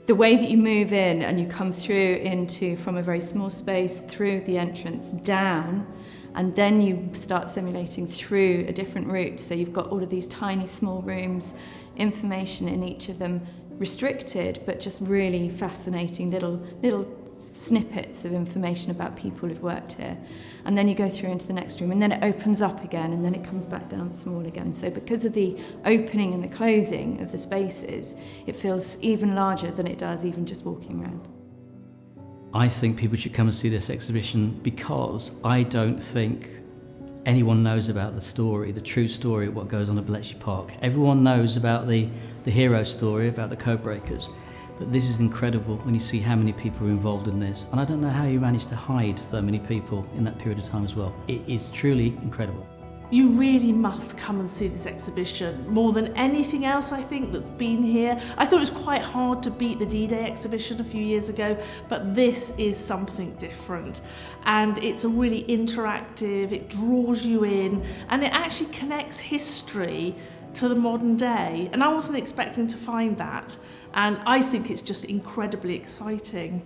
The way that you move in and you come through from a very small space through the entrance down, and then you start simulating through a different route. So you've got all of these tiny small rooms, information in each of them, restricted, but just really fascinating little snippets of information about people who've worked here. And then you go through into the next room, and then it opens up again, and then it comes back down small again. So because of the opening and the closing of the spaces, it feels even larger than it does even just walking around. I think people should come and see this exhibition because I don't think anyone knows about the story, the true story of what goes on at Bletchley Park. Everyone knows about the hero story, about the code breakers, but this is incredible when you see how many people are involved in this. And I don't know how you managed to hide so many people in that period of time as well. It is truly incredible. You really must come and see this exhibition. More than anything else, I think, that's been here. I thought it was quite hard to beat the D-Day exhibition a few years ago, but this is something different. And it's a really interactive, it draws you in, and it actually connects history to the modern day. And I wasn't expecting to find that. And I think it's just incredibly exciting.